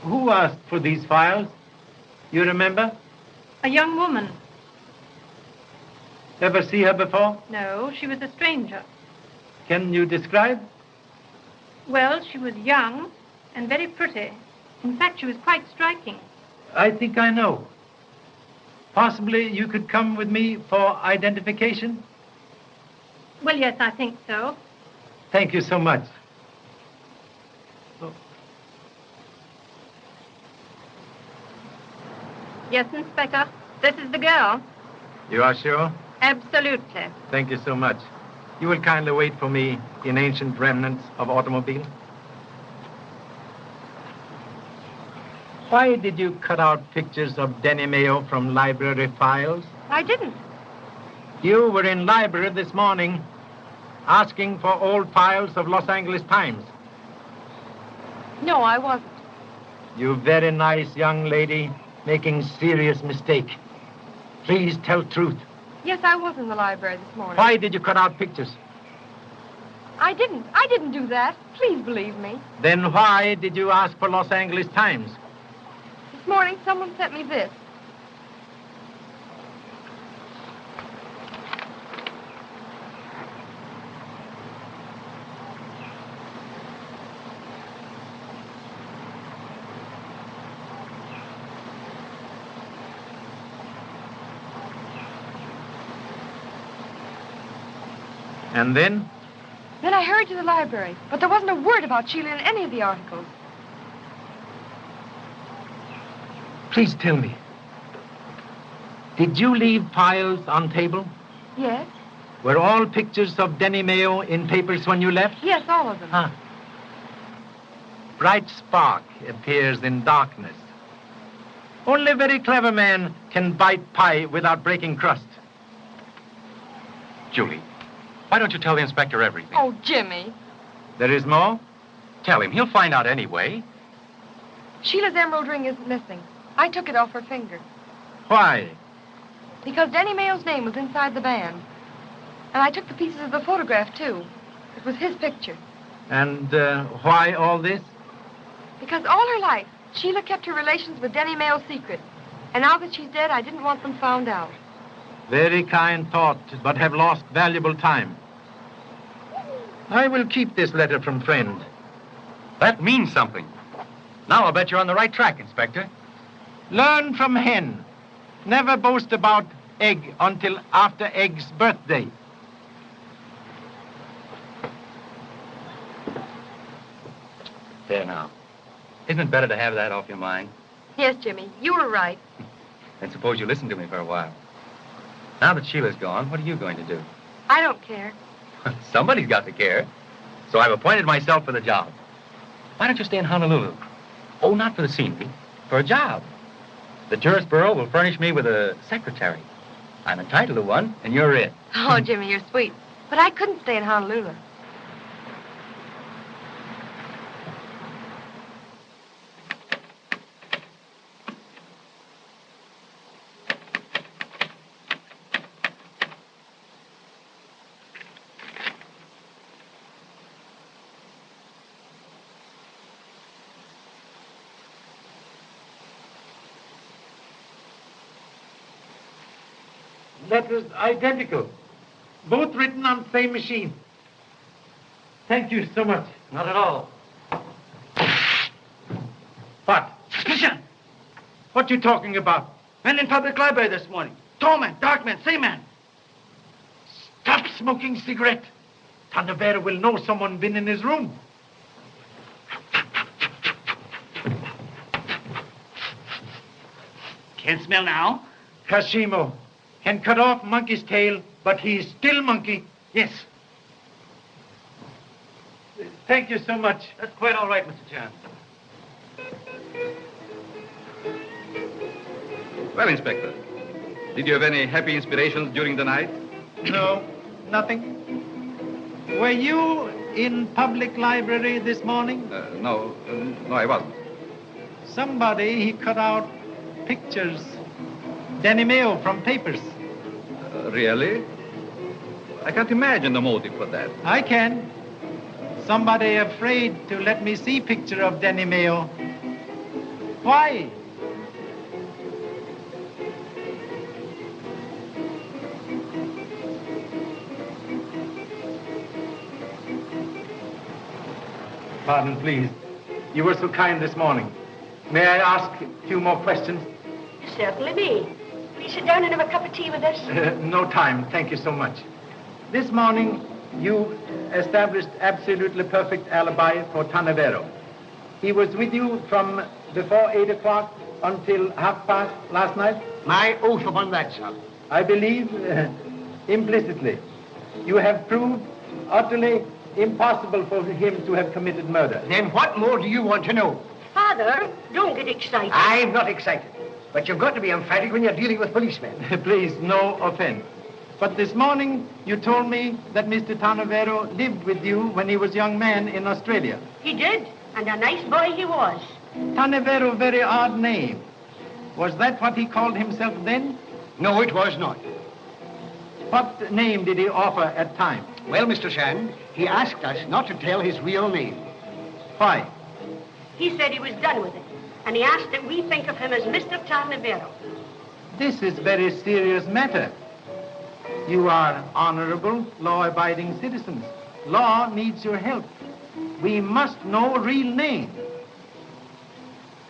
Who asked for these files? You remember? A young woman. Ever see her before? No, she was a stranger. Can you describe? Well, she was young and very pretty. In fact, she was quite striking. I think I know. Possibly you could come with me for identification? Well, yes, I think so. Thank you so much. Yes, Inspector. This is the girl. You are sure? Absolutely. Thank you so much. You will kindly wait for me in ancient remnants of automobile. Why did you cut out pictures of Denny Mayo from library files? I didn't. You were in library this morning asking for old files of Los Angeles Times. No, I wasn't. You very nice young lady making serious mistake. Please tell truth. Yes, I was in the library this morning. Why did you cut out pictures? I didn't do that. Please believe me. Then why did you ask for Los Angeles Times? This morning, someone sent me this. And then? Then I hurried to the library, but there wasn't a word about Shelah in any of the articles. Please tell me. Did you leave files on table? Yes? Were all pictures of Denny Mayo in papers when you left? Yes, all of them. Huh. Bright spark appears in darkness. Only a very clever man can bite pie without breaking crust. Julie, why don't you tell the inspector everything? Oh, Jimmy. There is more? Tell him. He'll find out anyway. Sheila's emerald ring isn't missing. I took it off her finger. Why? Because Denny Mayo's name was inside the band. And I took the pieces of the photograph, too. It was his picture. And why all this? Because all her life, Shelah kept her relations with Denny Mayo secret. And now that she's dead, I didn't want them found out. Very kind thought, but have lost valuable time. I will keep this letter from friend. That means something. Now I'll bet you're on the right track, Inspector. Learn from hen. Never boast about egg until after egg's birthday. There now. Isn't it better to have that off your mind? Yes, Jimmy, you were right. And suppose you listen to me for a while. Now that Sheila's gone, what are you going to do? I don't care. Somebody's got to care. So I've appointed myself for the job. Why don't you stay in Honolulu? Oh, not for the scenery, for a job. The tourist bureau will furnish me with a secretary. I'm entitled to one, and you're it. Oh, Jimmy, you're sweet. But I couldn't stay in Honolulu. Letters identical. Both written on the same machine. Thank you so much. Not at all. What? Suspicion! What you talking about? Men in public library this morning. Tall man, dark man, same man. Stop smoking cigarette. Tanavera will know someone been in his room. Can't smell now. Kashimo can cut off monkey's tail, but he's still monkey. Yes. Thank you so much. That's quite all right, Mr. Chan. Well, Inspector, did you have any happy inspirations during the night? No, nothing. Were you in public library this morning? No, I wasn't. Somebody, he cut out pictures. Danimeo from papers. Really? I can't imagine the motive for that. I can. Somebody afraid to let me see picture of Danimeo. Why? Pardon, please. You were so kind this morning. May I ask a few more questions? Certainly me. Please sit down and have a cup of tea with us. No time. Thank you so much. This morning, you established absolutely perfect alibi for Tanavero. He was with you from before 8 o'clock until 5:30 last night? My oath upon that, sir. I believe implicitly. You have proved utterly impossible for him to have committed murder. Then what more do you want to know? Father, don't get excited. I'm not excited. But you've got to be emphatic when you're dealing with policemen. Please, no offense. But this morning, you told me that Mr. Tanavero lived with you when he was a young man in Australia. He did, and a nice boy he was. Tanavero, very odd name. Was that what he called himself then? No, it was not. What name did he offer at time? Well, Mr. Shand, he asked us not to tell his real name. Why? He said he was done with it, and he asked that we think of him as Mr. Tanavero. This is very serious matter. You are honorable, law-abiding citizens. Law needs your help. We must know real name.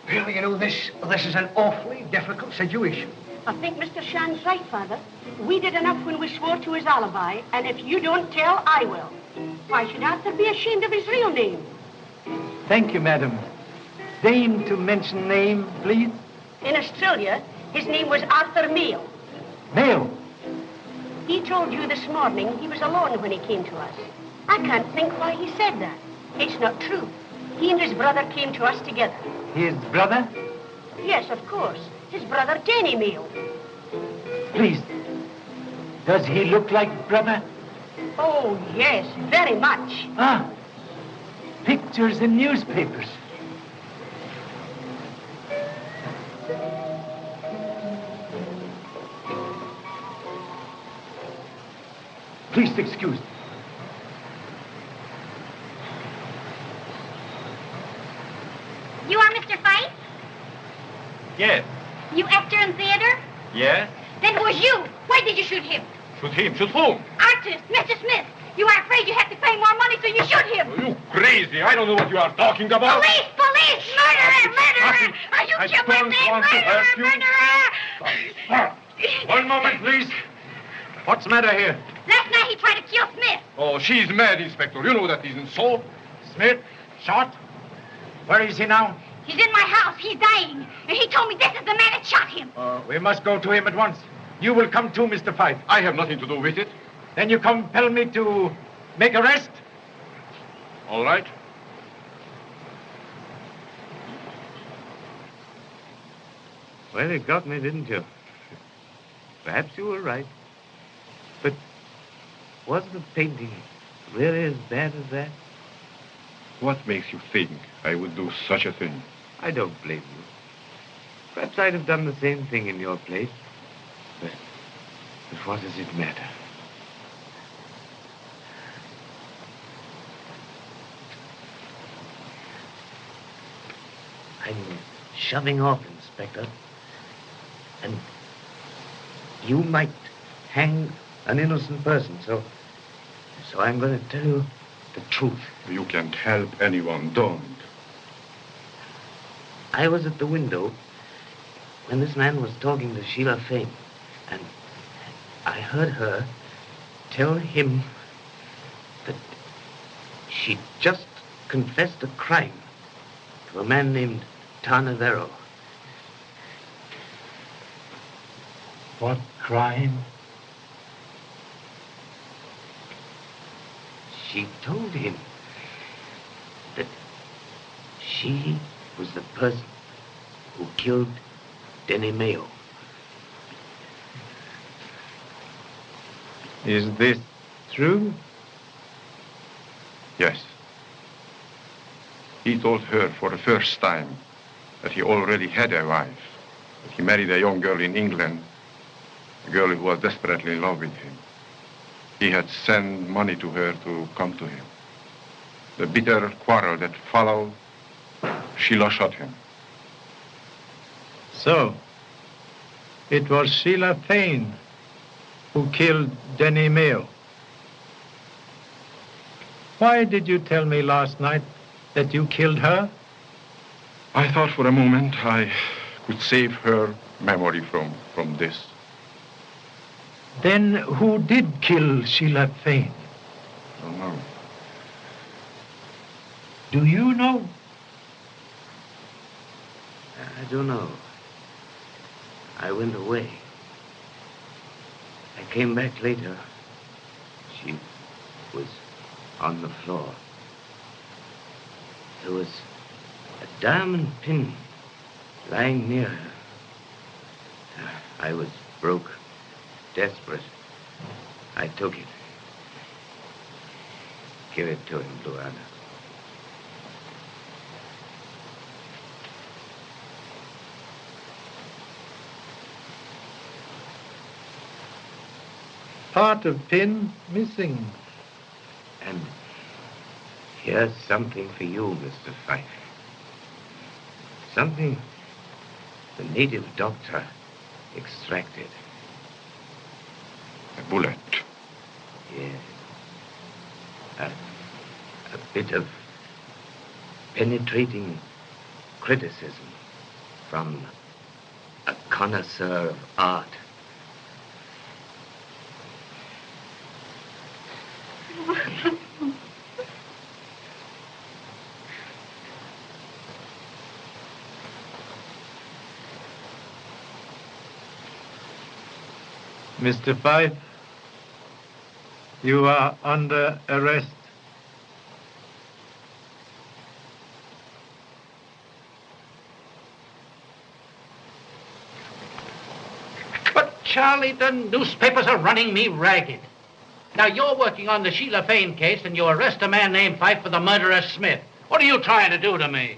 Well, you know, this is an awfully difficult situation. I think Mr. Shand's right, Father. We did enough when we swore to his alibi, and if you don't tell, I will. Why should Arthur be ashamed of his real name? Thank you, madam. Deign to mention name, please. In Australia, his name was Arthur Mayo. Mayo? He told you this morning he was alone when he came to us. I can't think why he said that. It's not true. He and his brother came to us together. His brother? Yes, of course. His brother, Danny Mayo. Please. Does he look like brother? Oh, yes, very much. Ah, pictures in newspapers. Please excuse me. You are Mr. Fife? Yes. You actor in theater? Yes? Then who's you? Why did you shoot him? Shoot him? Shoot whom? Artist, Mr. Smith. You are afraid you have to pay more money, so you shoot him. Are you crazy? I don't know what you are talking about. Police! Police! Murderer! Murderer! Are you I killed don't my want to hurt you. Murderer! One moment, please. What's the matter here? Last night he tried to kill Smith. Oh, she's mad, Inspector. You know that isn't so. Smith, shot. Where is he now? He's in my house. He's dying. And he told me this is the man that shot him. We must go to him at once. You will come too, Mr. Fife. I have nothing to do with it. Then you compel me to make arrest? All right. Well, you got me, didn't you? Perhaps you were right. But was the painting really as bad as that? What makes you think I would do such a thing? I don't blame you. Perhaps I'd have done the same thing in your place. But what does it matter? I'm shoving off, Inspector. And you might hang an innocent person, so I'm going to tell you the truth. You can't help anyone, don't. I was at the window when this man was talking to Shelah Fayne, and I heard her tell him that she just confessed a crime to a man named Tarnavero. What crime? She told him that she was the person who killed Mayo. Is this true? Yes. He told her for the first time that he already had a wife. That he married a young girl in England, a girl who was desperately in love with him. He had sent money to her to come to him. The bitter quarrel that followed, Shelah shot him. So, it was Shelah Fayne who killed Mayo. Why did you tell me last night that you killed her? I thought for a moment I could save her memory from this. Then who did kill Shelah Fayne? I don't know. Do you know? I don't know. I went away. I came back later. She was on the floor. There was a diamond pin lying near her. I was broke, desperate. I took it. Give it to him, Luana. Part of pin missing. And here's something for you, Mr. Frye. Something the native doctor extracted. A bullet. Yes. A bit of penetrating criticism from a connoisseur of art. Mr. Fife, you are under arrest. But, Charlie, the newspapers are running me ragged. Now, you're working on the Shelah Fayne case, and you arrest a man named Fife for the murder of Smith. What are you trying to do to me?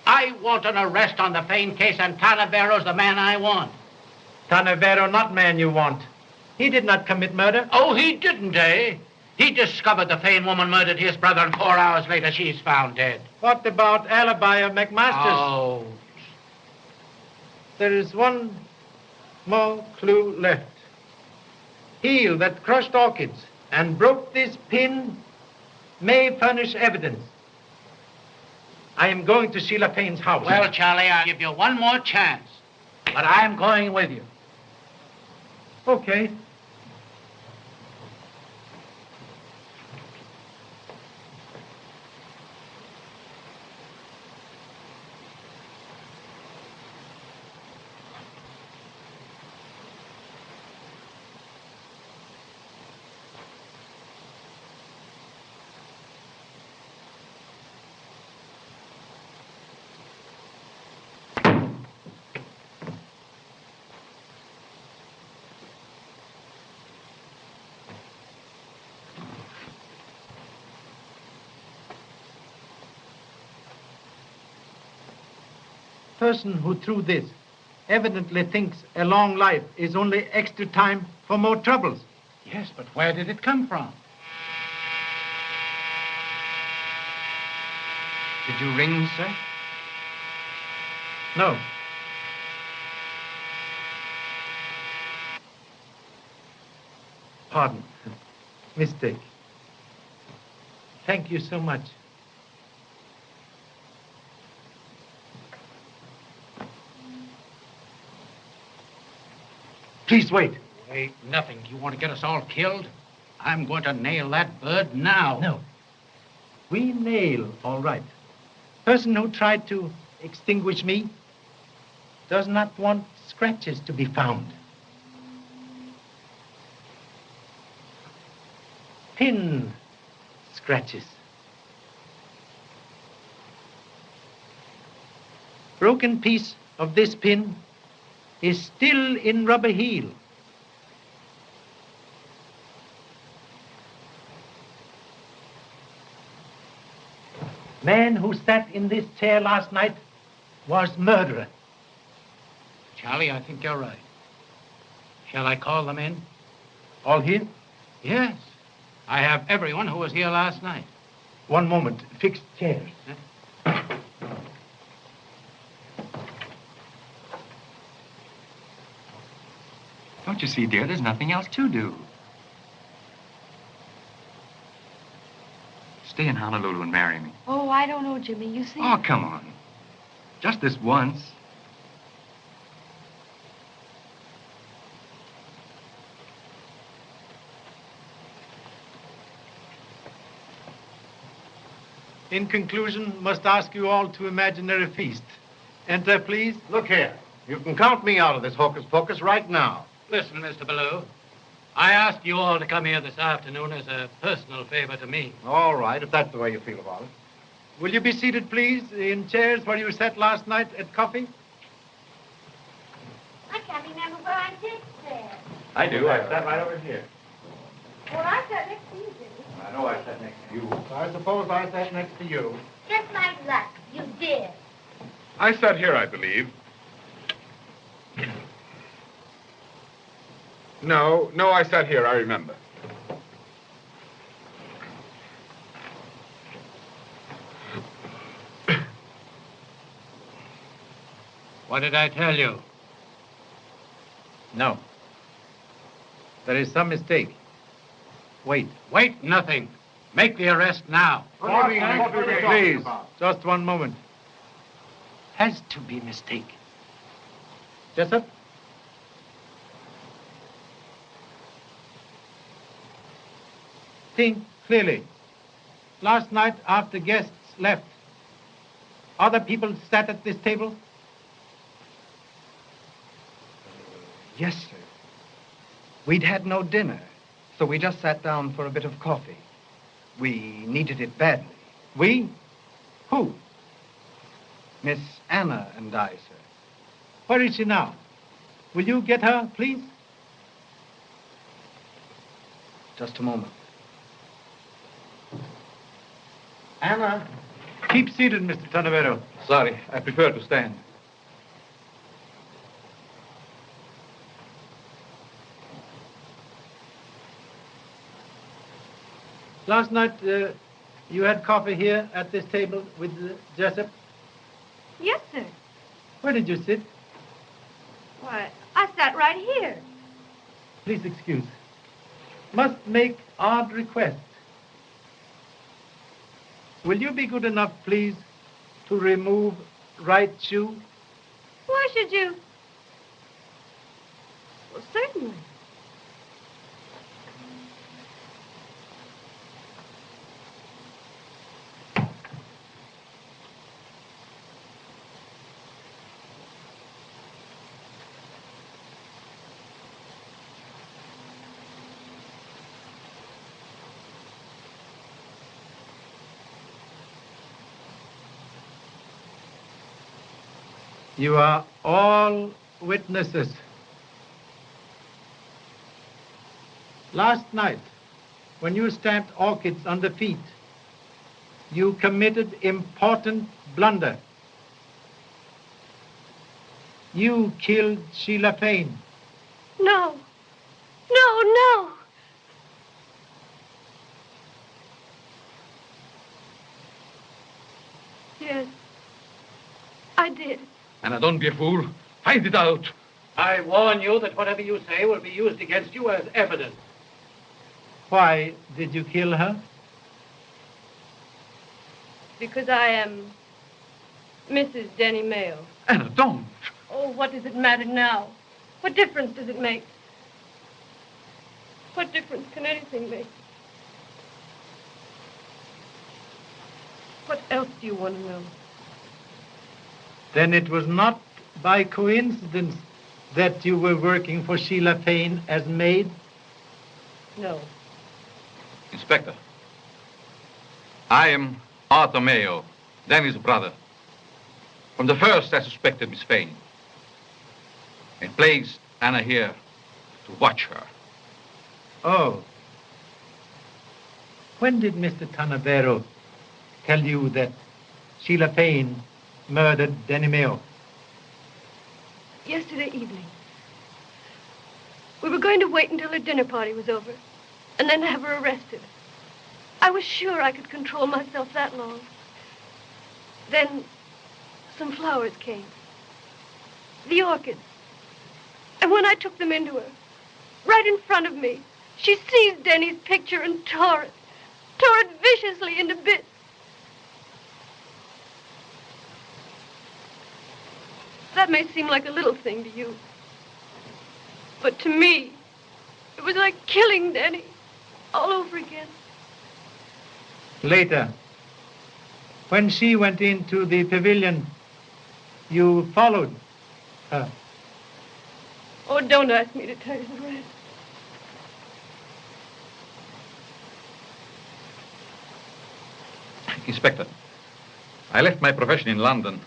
I want an arrest on the Fayne case, and Tarnavero's the man I want. Tarnavero, not man you want. He did not commit murder. Oh, he didn't, eh? He discovered the Fayne woman murdered his brother, and 4 hours later, she's found dead. What about alibi of McMaster's? Oh. There is one more clue left. Heel that crushed orchids and broke this pin may furnish evidence. I am going to Shelah Fayne's house. Well, Charlie, I'll give you one more chance. But I'm going with you. Okay. person who threw this evidently thinks a long life is only extra time for more troubles. Yes, but where did it come from? Did you ring, sir? No. Pardon. Mistake. Thank you so much. Please wait. Wait, nothing. You want to get us all killed? I'm going to nail that bird now. No. We nail, all right. Person who tried to extinguish me does not want scratches to be found. Pin scratches. Broken piece of this pin is still in rubber heel. Man who sat in this chair last night was murderer. Charlie, I think you're right. Shall I call them in? All here? Yes. I have everyone who was here last night. One moment. Fixed chairs. Don't you see, dear, there's nothing else to do. Stay in Honolulu and marry me. Oh, I don't know, Jimmy. You see... Oh, come on. Just this once. In conclusion, must ask you all to imaginary feast. Enter, please. Look here. You can count me out of this hocus pocus right now. Listen, Mr. Ballou. I asked you all to come here this afternoon as a personal favor to me. All right, if that's the way you feel about it. Will you be seated, please, in chairs where you sat last night at coffee? I can't remember where I did there. I do. I sat right over here. Well, I sat next to you, Jimmy. I know I sat next to you. I suppose I sat next to you. Just like luck, you did. I sat here, I believe. No, I sat here, I remember. What did I tell you? No. There is some mistake. Wait. Wait, nothing. Make the arrest now. Please, just one moment. Has to be mistake. Jessup? Think clearly. Last night, after guests left, other people sat at this table? Yes, sir. We'd had no dinner, so we just sat down for a bit of coffee. We needed it badly. We? Who? Miss Anna and I, sir. Where is she now? Will you get her, please? Just a moment. Anna. Keep seated, Mr. Tanavero. Sorry, I prefer to stand. Last night, you had coffee here at this table with Jessup? Yes, sir. Where did you sit? Why, I sat right here. Please excuse. Must make odd request. Will you be good enough, please, to remove right shoe? Why should you? Well, certainly. You are all witnesses. Last night, when you stamped orchids on the feet, you committed important blunder. You killed Shelah Fayne. No. No. Yes, I did. Anna, don't be a fool. Find it out. I warn you that whatever you say will be used against you as evidence. Why did you kill her? Because I am Mrs. Denny Mayo. Anna, don't. Oh, what does it matter now? What difference does it make? What difference can anything make? What else do you want to know? Then it was not by coincidence that you were working for Shelah Fayne as maid? No. Inspector, I am Otto Mayo, Danny's brother. From the first, I suspected Miss Fayne. I placed Anna here to watch her. Oh. When did Mr. Tanavero tell you that Shelah Fayne murdered Danny Mayo? Yesterday evening. We were going to wait until her dinner party was over, and then have her arrested. I was sure I could control myself that long. Then some flowers came. The orchids. And when I took them into her, right in front of me, she seized Denny's picture and tore it viciously into bits. That may seem like a little thing to you, but to me, it was like killing Denny all over again. Later, when she went into the pavilion, you followed her. Oh, don't ask me to tell you the rest. Inspector, I left my profession in London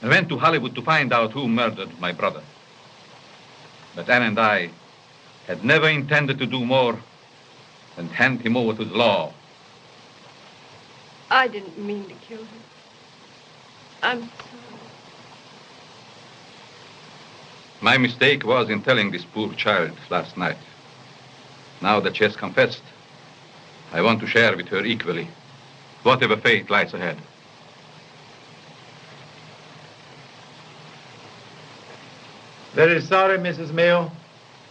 and went to Hollywood to find out who murdered my brother. But Anne and I had never intended to do more than hand him over to the law. I didn't mean to kill him. I'm sorry. My mistake was in telling this poor child last night. Now that she has confessed, I want to share with her equally whatever fate lies ahead. Very sorry, Mrs. Mayo,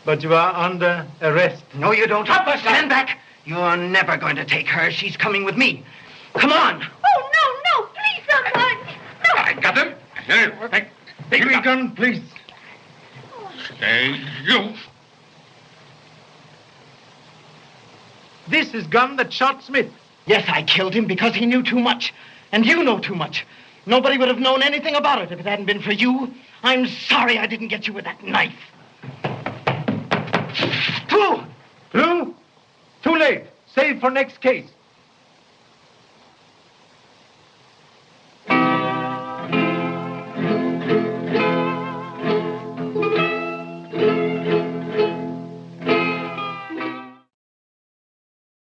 but you are under arrest. No, you don't. Stand back. You're never going to take her. She's coming with me. Come on. Oh, no, please, someone. No. I got him. Here, Take the gun, please. Stay, you. This is gun that shot Smith. Yes, I killed him because he knew too much. And you know too much. Nobody would have known anything about it if it hadn't been for you. I'm sorry I didn't get you with that knife. Too late. Save for next case.